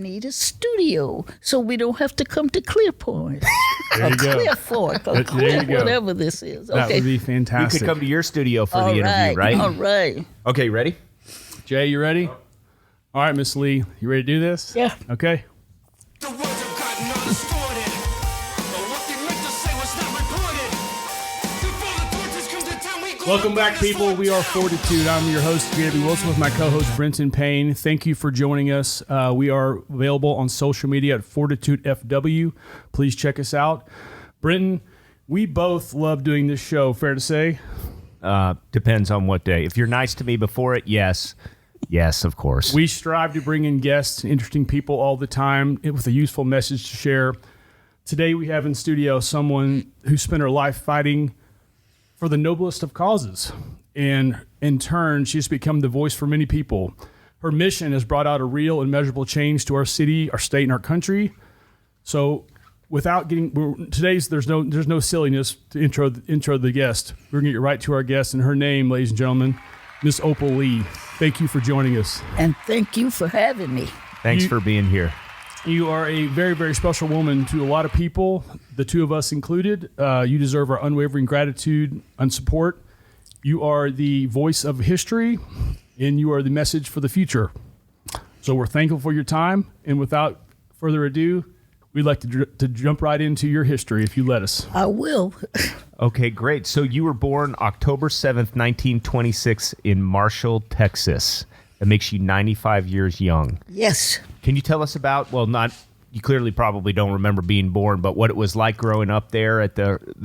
need a studio so we don't have to come to Clearpoint. There you go. Clear Fork, or There you go. whatever this is. That Okay. would be We fantastic. could come to your studio for All the interview, right? All right. Okay, ready? Jay, you ready? All right, Miss Lee, you ready to do this? Yeah. Okay. The words of God not distorted, but what they meant to say was not reported. Before the torches come to town, we go. Welcome back, people. We are FORTitude. I'm your host, JW Wilson, with my co-host, Brinton Payne. Thank you for joining us. We are available on social media at FORTitude FW. Please check us out. Brinton, we both love doing this show, fair to say? Depends on what day. If you're nice to me before it, yes. Yes, of course. We strive to bring in guests, interesting people all the time with a useful message to share. Today we have in studio someone who spent her life fighting for the noblest of causes. And in turn, she's become the voice for many people. Her mission has brought out a real and measurable change to our city, our state, and our country. So without getting, there's no silliness to intro the guest. We're going to get right to our guest, and her name, ladies and gentlemen, Miss Opal Lee. Thank you for joining us. And thank you for having me. Thanks for being here. You are a very, very special woman to a lot of people, the two of us included. You deserve our unwavering gratitude and support. You are the voice of history, and you are the message for the future. So we're thankful for your time, and without further ado, we'd like to jump right into your history, if you let us. I will. Okay, great. So you were born October 7th, 1926 in Marshall, Texas. That makes you 95 years young. Yes. Can you tell us about, you clearly probably don't remember being born, but what it was like growing up there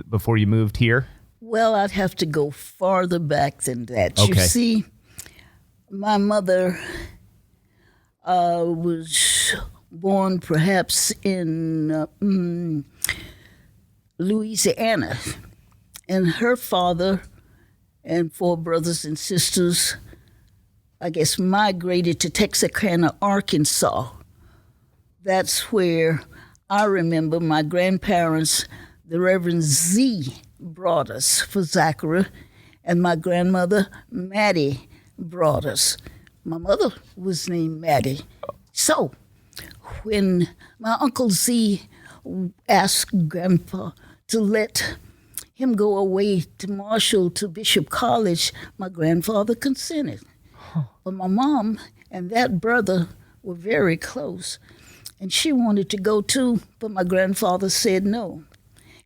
before you moved here? Well, I'd have to go farther back than that. You Okay. see, my mother was born perhaps in Louisiana, and her father and 4 brothers and sisters, I guess, migrated to Texarkana, Arkansas. That's where I remember my grandparents, the Reverend Z, brought us for Zachary, and my grandmother, Maddie, brought us. My mother was named Maddie. So when my Uncle Z asked Grandpa to let him go away to Marshall to Bishop College, my grandfather consented. But my mom and that brother were very close, and she wanted to go too, but my grandfather said no.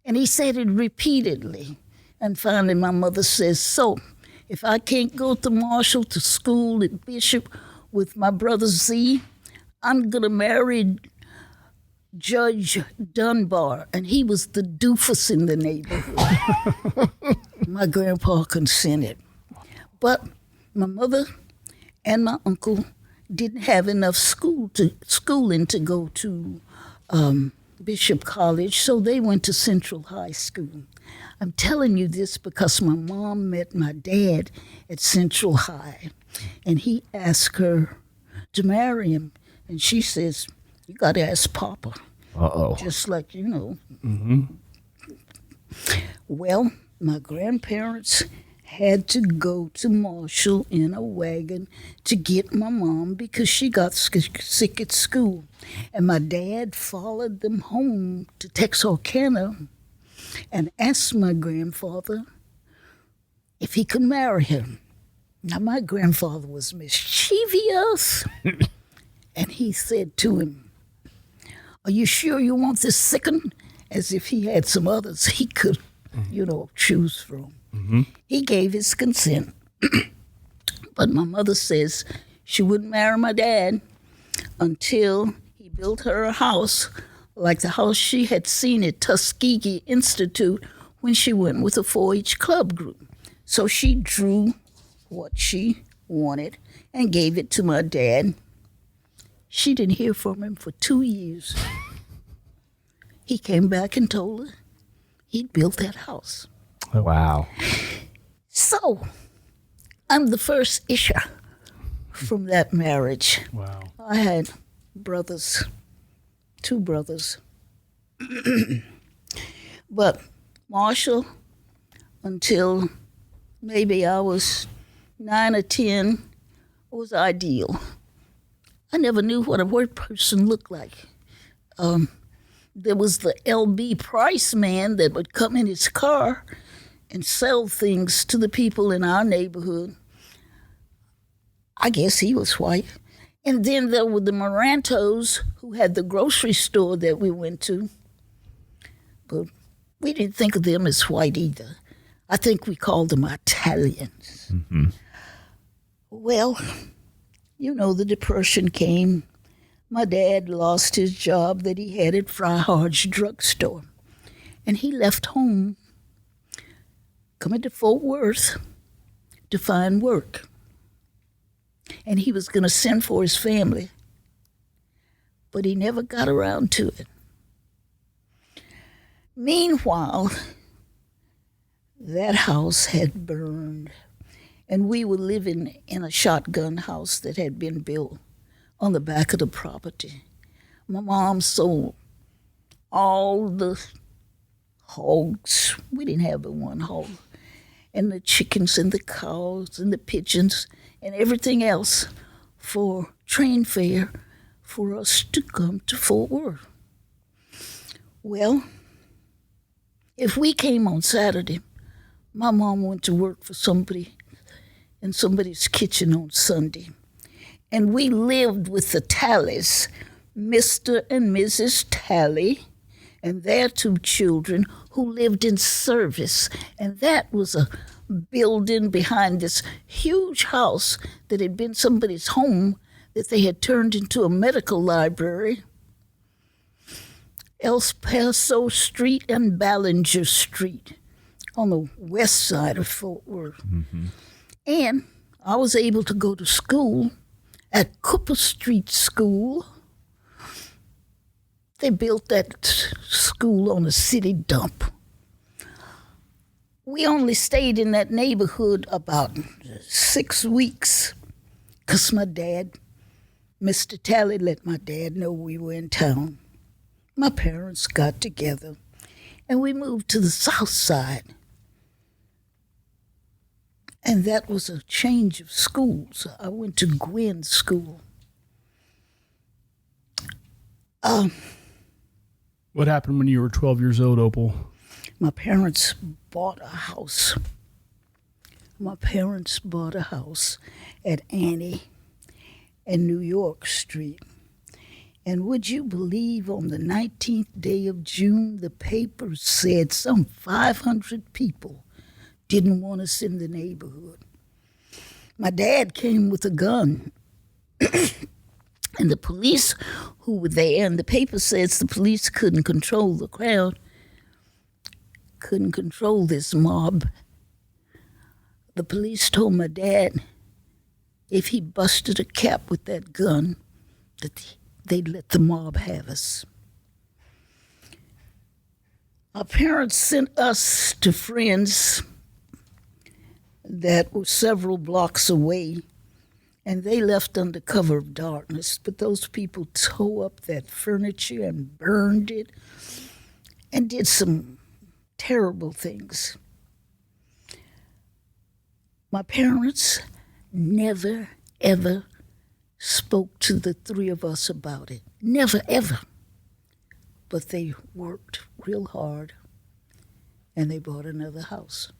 And he said it repeatedly. And finally my mother says, so if I can't go to Marshall to school at Bishop with my brother Z, I'm going to marry Judge Dunbar, and he was the doofus in the neighborhood. My grandpa consented. But my mother and my uncle didn't have enough schooling to go to Bishop College, so they went to Central High School. I'm telling you this because my mom met my dad at Central High, and he asked her to marry him, and she says, you got to ask Papa. Uh-oh. Just like, you know. Mm-hmm. Well, my grandparents had to go to Marshall in a wagon to get my mom because she got sick at school. And my dad followed them home to Texarkana and asked my grandfather if he could marry him. Now, my grandfather was mischievous, and he said to him, are you sure you want this second? As if he had some others he could, choose from. Mm-hmm. He gave his consent. But my mother says she wouldn't marry my dad until he built her a house like the house she had seen at Tuskegee Institute when she went with a 4-H club group. So she drew what she wanted and gave it to my dad. She didn't hear from him for 2 years. He came back and told her he'd built that house. Wow. So I'm the first Isha from that marriage. Wow. I had brothers, 2 brothers. But Marshall, until maybe I was 9 or 10, was ideal. I never knew what a white person looked like. There was the L.B. Price man that would come in his car and sell things to the people in our neighborhood. I guess he was white. And then there were the Morantos who had the grocery store that we went to. But we didn't think of them as white either. I think we called them Italians. Mm-hmm. Well, you know, the Depression came. My dad lost his job that he had at Fryhard's drugstore. And he left home, coming to Fort Worth to find work. And he was going to send for his family. But he never got around to it. Meanwhile, that house had burned. And we were living in a shotgun house that had been built on the back of the property. My mom sold all the hogs. We didn't have but one hog. And the chickens and the cows and the pigeons and everything else for train fare for us to come to Fort Worth. Well, if we came on Saturday, my mom went to work for somebody in somebody's kitchen on Sunday. And we lived with the Tallies, Mr. and Mrs. Talley, and their two children who lived in Service. And that was a building behind this huge house that had been somebody's home that they had turned into a medical library. El Paso Street and Ballinger Street on the west side of Fort Worth. Mm-hmm. And I was able to go to school at Cooper Street School. They built that school on a city dump. We only stayed in that neighborhood about 6 weeks because my dad, Mr. Talley, let my dad know we were in town. My parents got together and we moved to the south side. And that was a change of schools. I went to Gwynn School. What happened when you were 12 years old, Opal? My parents bought a house. My parents bought a house at Annie and New York Street. And would you believe on the 19th day of June, the paper said some 500 people didn't want us in the neighborhood. My dad came with a gun. And the police who were there, and the paper says the police couldn't control the crowd, couldn't control this mob. The police told my dad if he busted a cap with that gun, that they'd let the mob have us. Our parents sent us to friends that were several blocks away, and they left under cover of darkness. But those people tore up that furniture and burned it and did some terrible things. My parents never, ever spoke to the three of us about it. Never, ever. But they worked real hard, and they bought another house.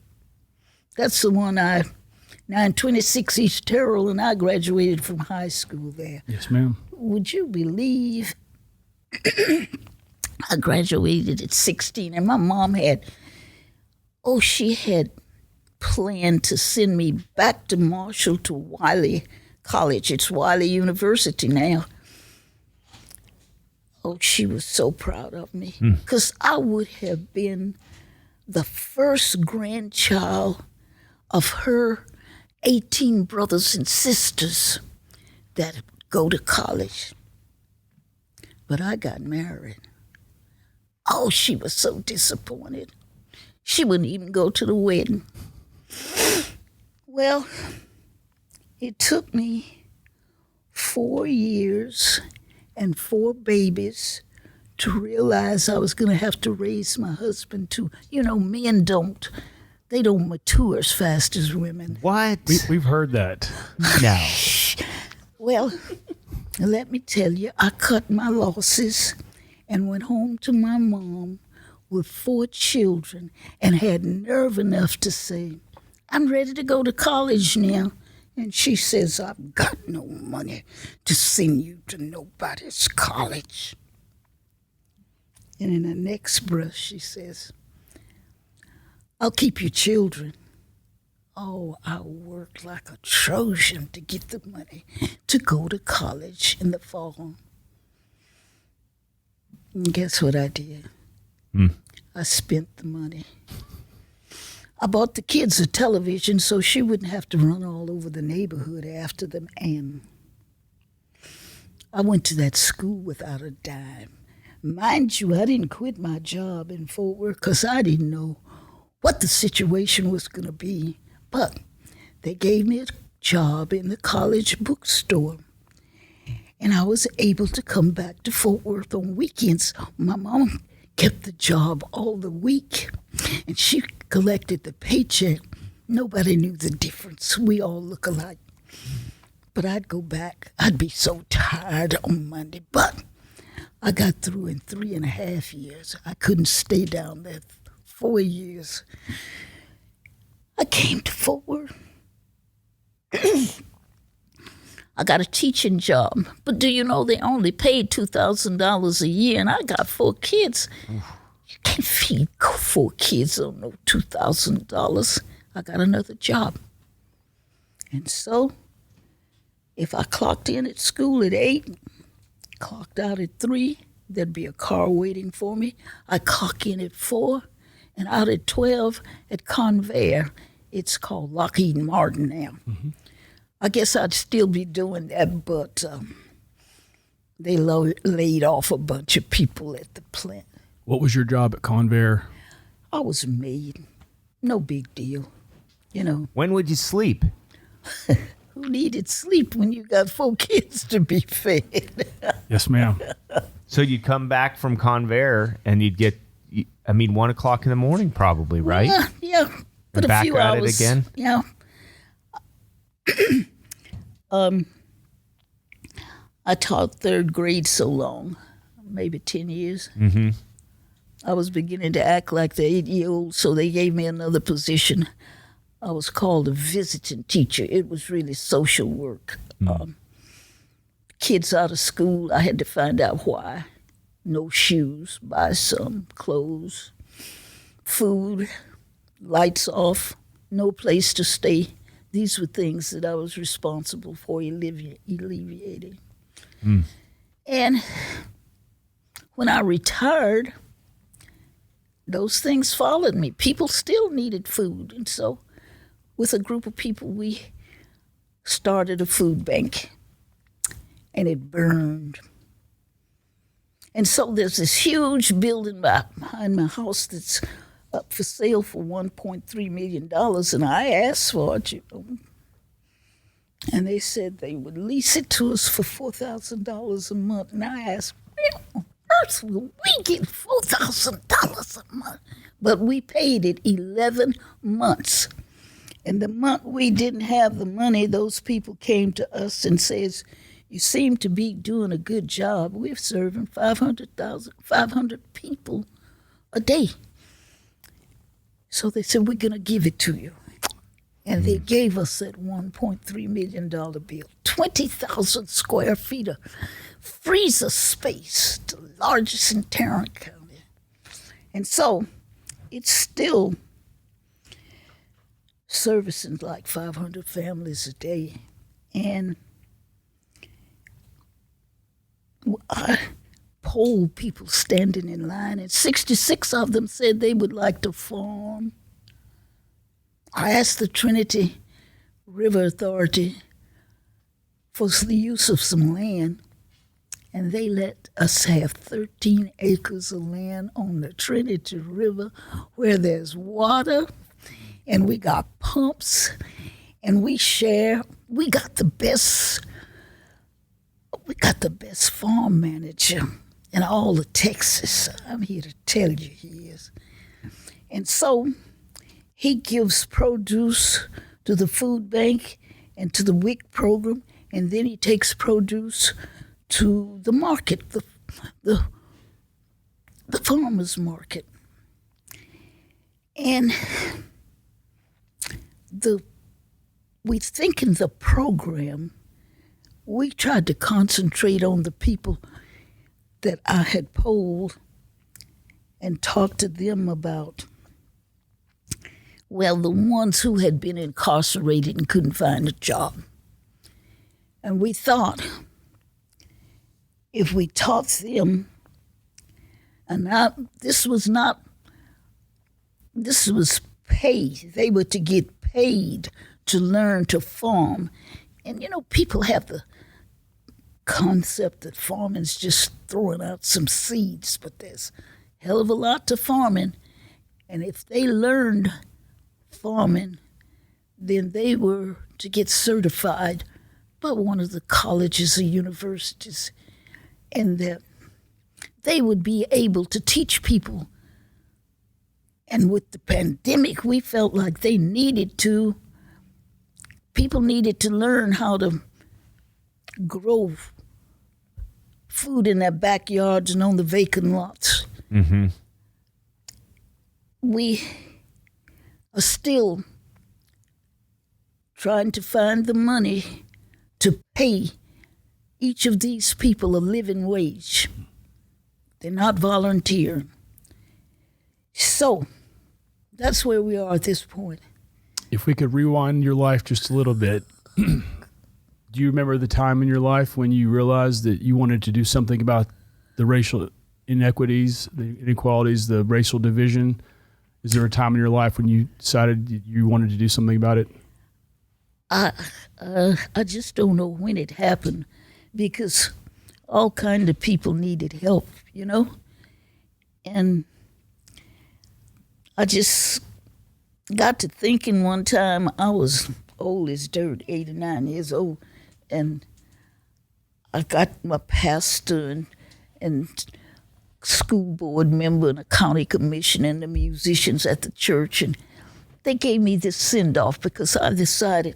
That's the one 926 East Terrell, and I graduated from high school there. Yes, ma'am. Would you believe I graduated at 16, and my mom she had planned to send me back to Marshall to Wiley College. It's Wiley University now. Oh, she was so proud of me because I would have been the first grandchild of her 18 brothers and sisters that go to college. But I got married. Oh, she was so disappointed. She wouldn't even go to the wedding. Well, it took me 4 years and 4 babies to realize I was going to have to raise my husband too. You know, men don't mature as fast as women. What? We've heard that. No. Well, And let me tell you, I cut my losses and went home to my mom with 4 children and had nerve enough to say, I'm ready to go to college now. And she says, I've got no money to send you to nobody's college. And in the next breath, she says, I'll keep your children. Oh, I worked like a Trojan to get the money to go to college in the fall. And guess what I did? I spent the money. I bought the kids a television so she wouldn't have to run all over the neighborhood after them. And I went to that school without a dime. Mind you, I didn't quit my job in Fort Worth because I didn't know what the situation was going to be. But they gave me a job in the college bookstore. And I was able to come back to Fort Worth on weekends. My mom kept the job all the week, and she collected the paycheck. Nobody knew the difference. We all look alike. But I'd go back. I'd be so tired on Monday. But I got through in 3.5 years. I couldn't stay down there 4 years. I came to Fort Worth. I got a teaching job, but do you know they only paid $2,000 a year, and I got 4 kids. You can't feed 4 kids on no $2,000. I got another job. And so, if I clocked in at school at 8, clocked out at 3, there'd be a car waiting for me. I clock in at 4, and out at 12 at Convair. It's called Lockheed Martin now. Mm-hmm. I guess I'd still be doing that, but they laid off a bunch of people at the plant. What was your job at Convair? I was a maid. No big deal, you know. When would you sleep? Who needed sleep when you got 4 kids to be fed? Yes, ma'am. So you'd come back from Convair and you'd get, 1 o'clock in the morning probably, right? Yeah. But and a back few at hours, it again? Yeah. I taught 3rd grade so long, maybe 10 years. Mm-hmm. I was beginning to act like the 8-year-old, so they gave me another position. I was called a visiting teacher. It was really social work. Kids out of school, I had to find out why. No shoes, buy some clothes, food, lights off, no place to stay. These were things that I was responsible for alleviating. And when I retired, those things followed me. People still needed food. And so with a group of people, we started a food bank. And it burned. And so there's this huge building behind my house that's up for sale for $1.3 million. And I asked for it, And they said they would lease it to us for $4,000 a month. And I asked, where on earth will we get $4,000 a month? But we paid it 11 months. And the month we didn't have the money, those people came to us and says, you seem to be doing a good job. We're serving 500 people a day. So they said, we're going to give it to you. And they gave us that $1.3 million bill, 20,000 square feet of freezer space, the largest in Tarrant County. And so it's still servicing like 500 families a day. And I polled people standing in line, and 66 of them said they would like to farm. I asked the Trinity River Authority for the use of some land, and they let us have 13 acres of land on the Trinity River where there's water, and we got pumps, and we share. We got the best farm manager in all of Texas. I'm here to tell you he is. And so he gives produce to the food bank and to the WIC program, and then he takes produce to the market, the farmers market. And we think in the program, we tried to concentrate on the people that I had polled and talked to them about, well, the ones who had been incarcerated and couldn't find a job. And we thought if we taught them, and this was pay. They were to get paid to learn to farm. And, you know, people have the concept that farming is just throwing out some seeds, but there's a hell of a lot to farming. And if they learned farming, then they were to get certified by one of the colleges or universities, and that they would be able to teach people. And with the pandemic, we felt like people needed to learn how to grow food in their backyards and on the vacant lots. Mm-hmm. We are still trying to find the money to pay each of these people a living wage. They're not volunteering. So that's where we are at this point. If we could rewind your life just a little bit, do you remember the time in your life when you realized that you wanted to do something about the racial inequities, the inequalities, the racial division? Is there a time in your life when you decided you wanted to do something about it? I just don't know when it happened, because all kind of people needed help, you know? And I just got to thinking one time, I was old as dirt, 8 or 9 years old, and I got my pastor and school board member and a county commission and the musicians at the church, and they gave me this send-off because I decided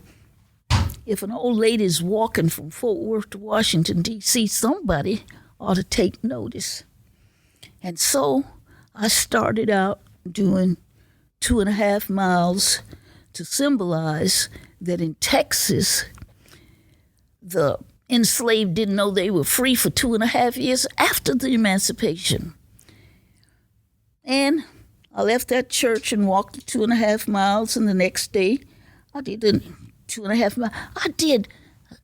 if an old lady's walking from Fort Worth to Washington, D.C., somebody ought to take notice. And so I started out doing 2.5 miles to symbolize that in Texas, the enslaved didn't know they were free for 2.5 years after the emancipation. And I left that church and walked the 2.5 miles, and the next day I did 2.5 miles. I did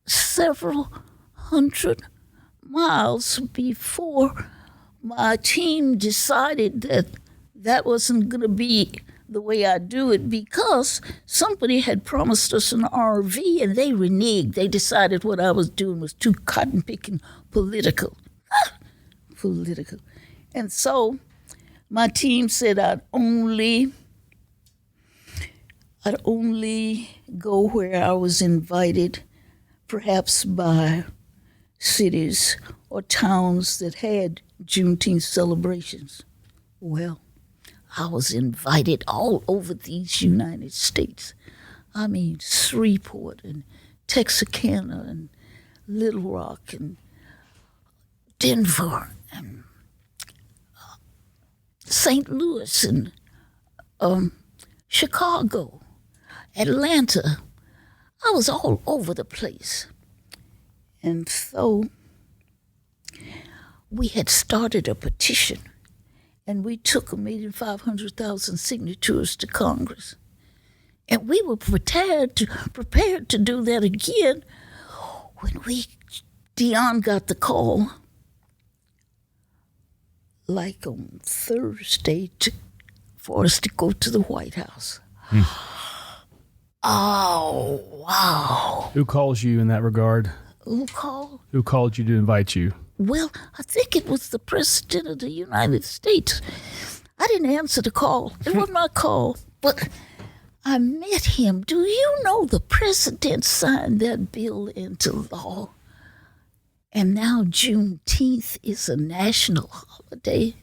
several hundred miles before my team decided that that wasn't going to be the way I do it, because somebody had promised us an RV and they reneged. They decided what I was doing was too cotton-picking political. Political. And so my team said I'd only go where I was invited, perhaps by cities or towns that had Juneteenth celebrations. Well, I was invited all over these United States. I mean, Shreveport and Texarkana and Little Rock and Denver and St. Louis and Chicago, Atlanta. I was all over the place. And so we had started a petition, and we took 1,500,000 signatures to Congress. And we were prepared to do that again when Dion got the call, like on Thursday, for us to go to the White House. Oh, wow. Who calls you in that regard? Who called? Who called you to invite you? Well, I think it was the President of the United States. I didn't answer the call. It wasn't my call, but I met him. Do you know the President signed that bill into law? And now Juneteenth is a national holiday.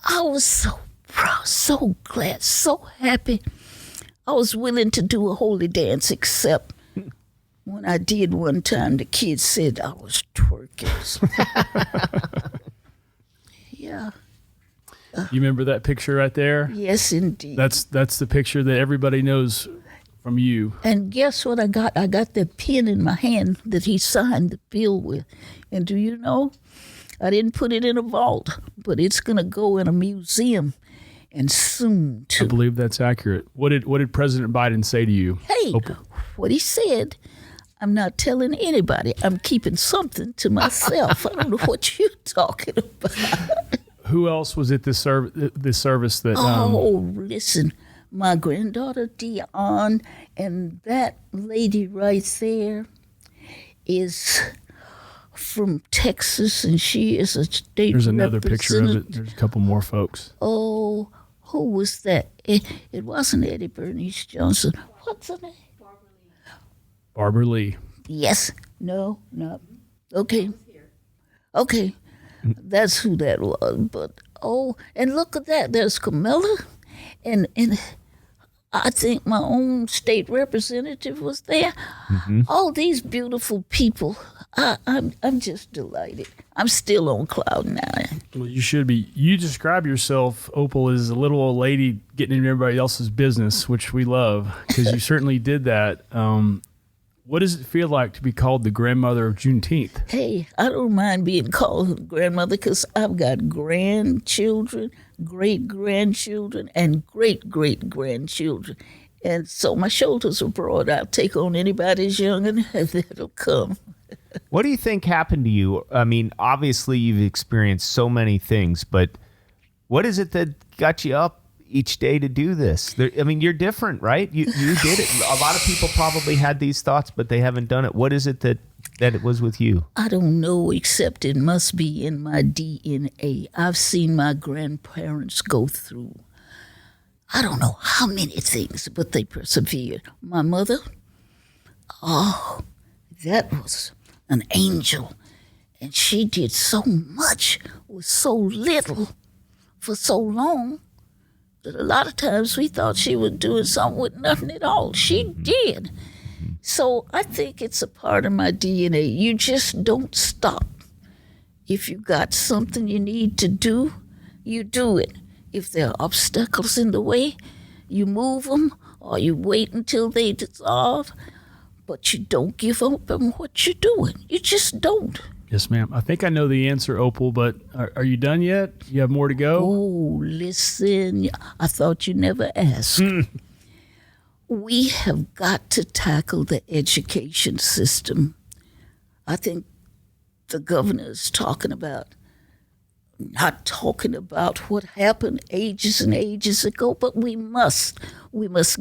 I was so proud, so glad, so happy. I was willing to do a holy dance, except when I did one time, the kids said I was twerking. Yeah. You remember that picture right there? Yes, indeed. That's the picture that everybody knows from you. And guess what I got? I got the pen in my hand that he signed the bill with. And do you know, I didn't put it in a vault, but it's going to go in a museum, and soon I too. believe that's accurate. What did President Biden say to you? Hey, Opal? what he said, I'm not telling anybody. I'm keeping something to myself. I don't know what you're talking about. Who else was at this service that? Oh, listen, my granddaughter Dion, and that lady right there is from Texas, and she is a state There's another picture of representative. it. There's a couple more folks. Oh, who was that? It wasn't Eddie Bernice Johnson. What's her name? Barbara Lee. Yes. No. Okay. Okay. That's who that was. But, and look at that. There's Camilla. And I think my own state representative was there. All these beautiful people. I'm just delighted. I'm still on cloud nine. Well, you should be. You describe yourself, Opal, as a little old lady getting into everybody else's business, which we love because you certainly did that. What does it feel like to be called the grandmother of Juneteenth? Hey, I don't mind being called grandmother because I've got grandchildren, great-grandchildren, and great-great-grandchildren. And so my shoulders are broad. I'll take on anybody as young and that'll come. What do you think happened to you? I mean, obviously you've experienced so many things, but what is it that got you up each day to do this? I mean, you're different, right? You did it. A lot of people probably had these thoughts, but they haven't done it. What is it that it was with you? I don't know, except it must be in my DNA. I've seen my grandparents go through, I don't know how many things, but they persevered. My mother, that was an angel. And she did so much with so little for so long that a lot of times we thought she was doing something with nothing at all. She did. So I think it's a part of my DNA. You just don't stop. If you got something you need to do, you do it. If there are obstacles in the way, you move them or you wait until they dissolve. But you don't give up on what you're doing. You just don't. Yes, ma'am. I think I know the answer, Opal, but are you done yet? You have more to go? Oh, listen, I thought you never asked. We have got to tackle the education system. I think the governor is not talking about what happened ages and ages ago, but we must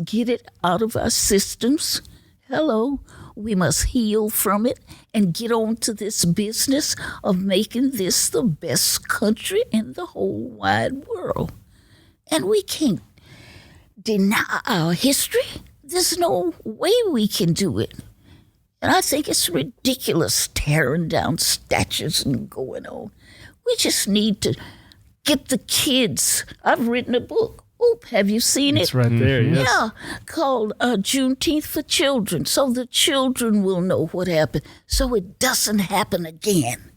get it out of our systems. Hello, we must heal from it and get on to this business of making this the best country in the whole wide world. And we can't deny our history. There's no way we can do it. And I think it's ridiculous tearing down statues and going on. We just need to get the kids. I've written a book. Oop, have you seen it? It's right there, yes. Yeah, called Juneteenth for Children, so the children will know what happened, so it doesn't happen again.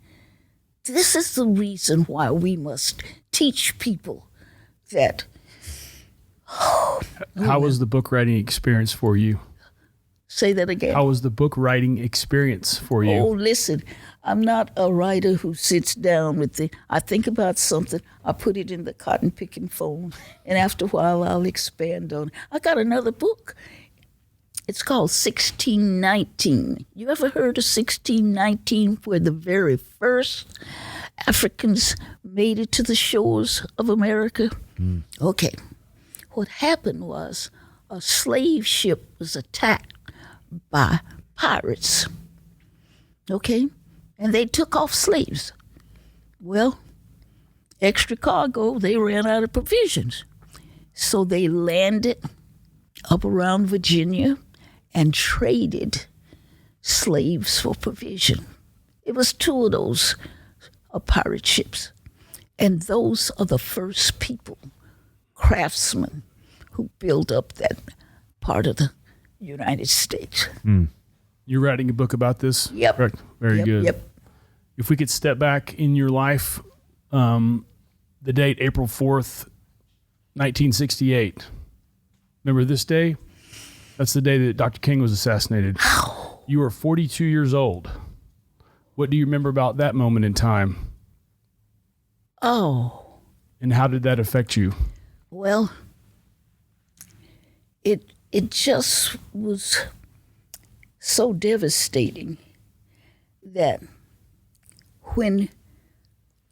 This is the reason why we must teach people that. How was the book writing experience for you? Say that again. How was the book writing experience for you? Oh, listen, I'm not a writer who sits down with I think about something, I put it in the cotton picking phone, and after a while I'll expand on it. I got another book. It's called 1619. You ever heard of 1619, where the very first Africans made it to the shores of America? Okay. What happened was a slave ship was attacked by pirates. Okay? And they took off slaves. Well, extra cargo, they ran out of provisions. So they landed up around Virginia and traded slaves for provision. It was 2 of those pirate ships. And those are the first people, craftsmen, who built up that part of the United States. You're writing a book about this? Yep. Correct. Very Yep, good. Yep. If we could step back in your life, the date April 4th, 1968. Remember this day? That's the day that Dr. King was assassinated. You were 42 years old. What do you remember about that moment in time? Oh, And how did that affect you? well, it just was so devastating that when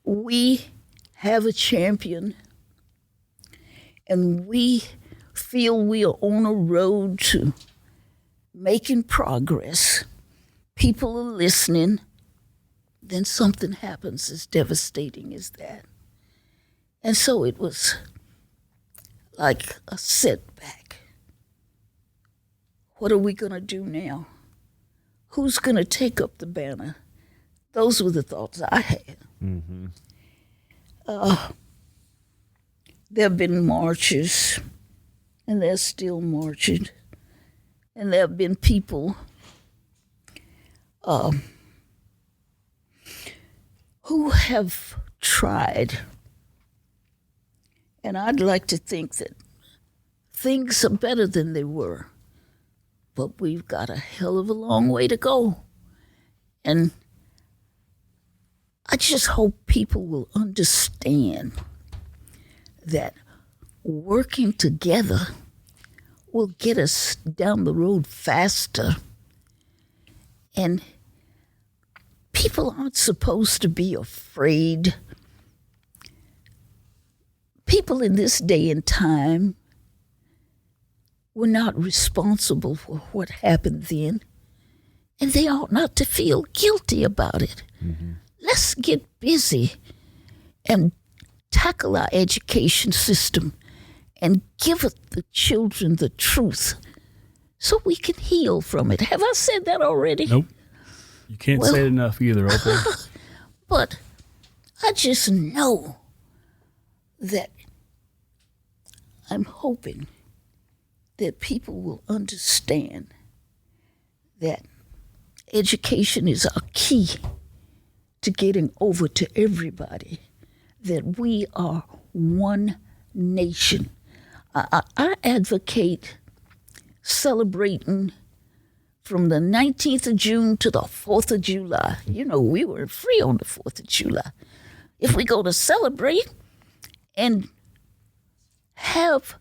we have a champion and we feel we are on a road to making progress, people are listening, then something happens as devastating as that. And so it was like a setback. What are we going to do now? Who's going to take up the banner? Those were the thoughts I had. Mm-hmm. There have been marches, and there's still marching. And there have been people who have tried. And I'd like to think that things are better than they were. But we've got a hell of a long way to go. And I just hope people will understand that working together will get us down the road faster. And people aren't supposed to be afraid. People in this day and time were not responsible for what happened then, and they ought not to feel guilty about it. Mm-hmm. Let's get busy and tackle our education system and give the children the truth so we can heal from it. Have I said that already? Nope. You can't say it enough either, Opal. But I just know that I'm hoping that people will understand that education is our key to getting over to everybody, that we are one nation. I advocate celebrating from the 19th of June to the 4th of July. You know, we were free on the 4th of July. If we go to celebrate and have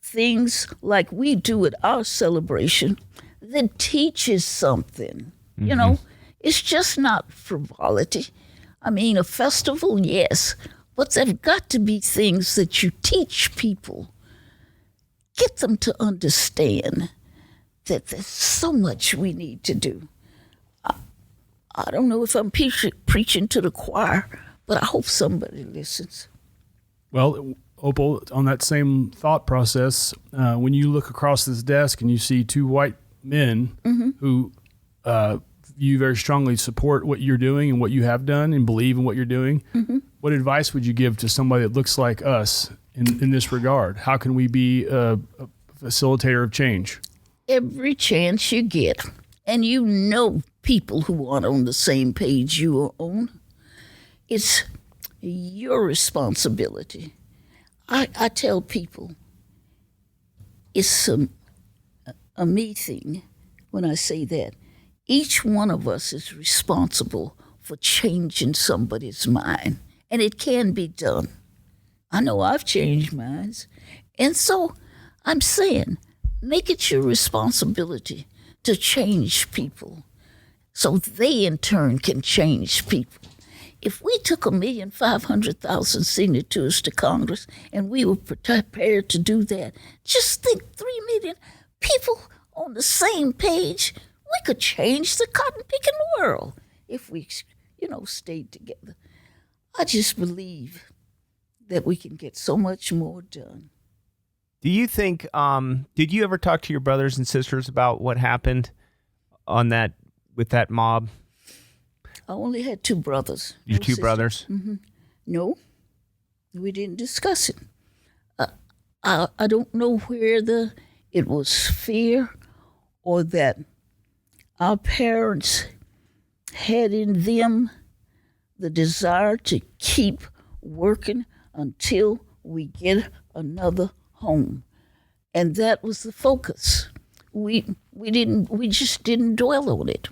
things like we do at our celebration that teaches something. Mm-hmm. You know, it's just not frivolity. I mean, a festival, yes, but there've got to be things that you teach people. Get them to understand that there's so much we need to do. I don't know if I'm preaching to the choir, but I hope somebody listens. Well, Opal, on that same thought process, when you look across this desk and you see two white men mm-hmm. who you very strongly support what you're doing and what you have done and believe in what you're doing, mm-hmm. what advice would you give to somebody that looks like us in this regard? How can we be a facilitator of change? Every chance you get, and you know people who aren't on the same page you are on, it's your responsibility. I tell people it's a me thing when I say that. Each one of us is responsible for changing somebody's mind, and it can be done. I know I've changed minds, and so I'm saying make it your responsibility to change people so they in turn can change people. If we took 1,500,000 signatures to Congress and we were prepared to do that, just think 3 million people on the same page, we could change the cotton-picking world if we, stayed together. I just believe that we can get so much more done. Do you think, did you ever talk to your brothers and sisters about what happened with that mob? I only had two brothers. Your two brothers? Mm-hmm. No, we didn't discuss it. I don't know where it was fear or that our parents had in them the desire to keep working until we get another home. And that was the focus. We just didn't dwell on it.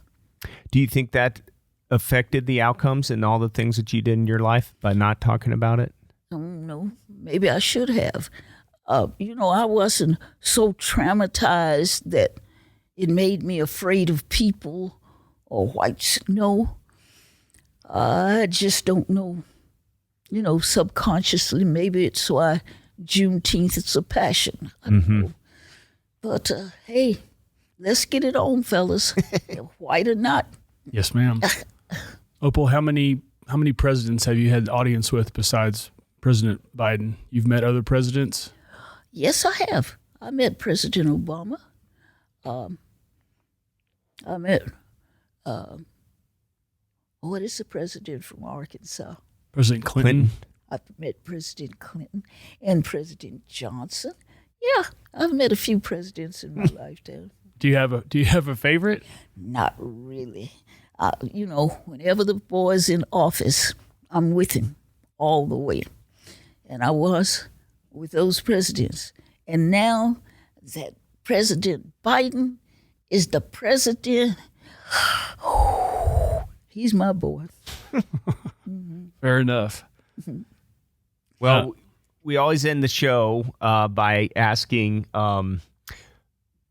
Do you think that affected the outcomes and all the things that you did in your life by not talking about it? I don't know. Maybe I should have. I wasn't so traumatized that it made me afraid of people or whites. No, I just don't know. Subconsciously, maybe it's why Juneteenth is a passion. I don't know. But hey, let's get it on, fellas, white or not. Yes, ma'am. Opal, how many presidents have you had audience with besides President Biden? You've met other presidents? Yes, I have. I met President Obama. I met, what is the president from Arkansas? President Clinton. I've met President Clinton and President Johnson. Yeah, I've met a few presidents in my lifetime. Do you have a favorite? Not really. Whenever the boy's in office, I'm with him all the way. And I was with those presidents. And now that President Biden is the president, he's my boy. Fair enough. Well, we always end the show by asking,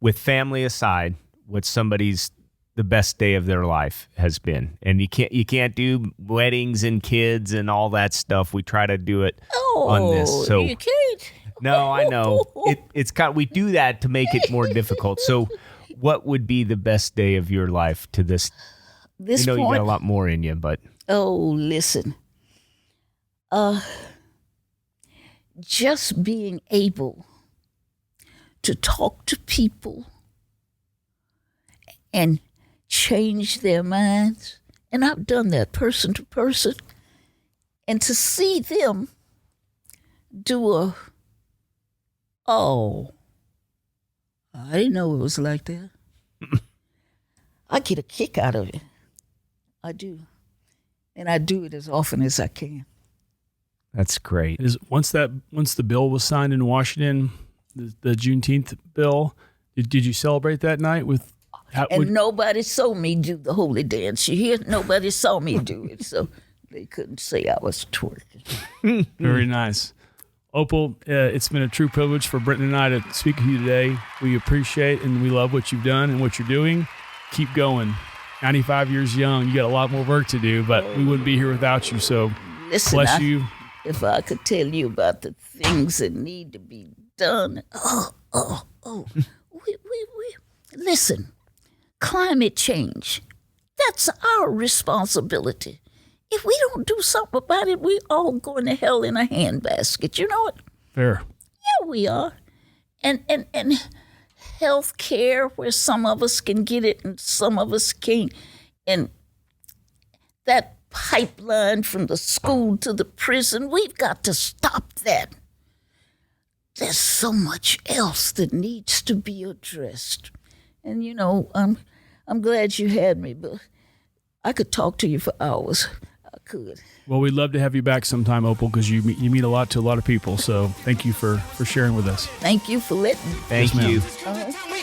with family aside, what somebody's the best day of their life has been. And you can't do weddings and kids and all that stuff. We try to do it on this. So you can't. No, I know. We do that to make it more difficult. So what would be the best day of your life to this? This you point, got a lot more in you, but listen. Just being able to talk to people and change their minds, and I've done that person to person, and to see them do I didn't know it was like that. I get a kick out of it. I do. And I do it as often as I can. that's great. Once the bill was signed in Washington, the Juneteenth bill, did you celebrate that night with? Nobody saw me do the holy dance. You hear? Nobody saw me do it, so they couldn't say I was twerking. Very nice. Opal, it's been a true privilege for Brinton and I to speak with you today. We appreciate and we love what you've done and what you're doing. Keep going. 95 years young, you got a lot more work to do, but we wouldn't be here without you, so Listen, bless you. If I could tell you about the things that need to be done. Listen, climate change, that's our responsibility. If we don't do something about it, we all going to hell in a handbasket. You know it? Fair. Yeah, we are. And health care, where some of us can get it and some of us can't. And that pipeline from the school to the prison, we've got to stop that. There's so much else that needs to be addressed. And, I'm glad you had me, but I could talk to you for hours. I could. Well, we'd love to have you back sometime, Opal, because you mean a lot to a lot of people. So thank you for sharing with us. Thank you for letting me. Thank you. ma'am. We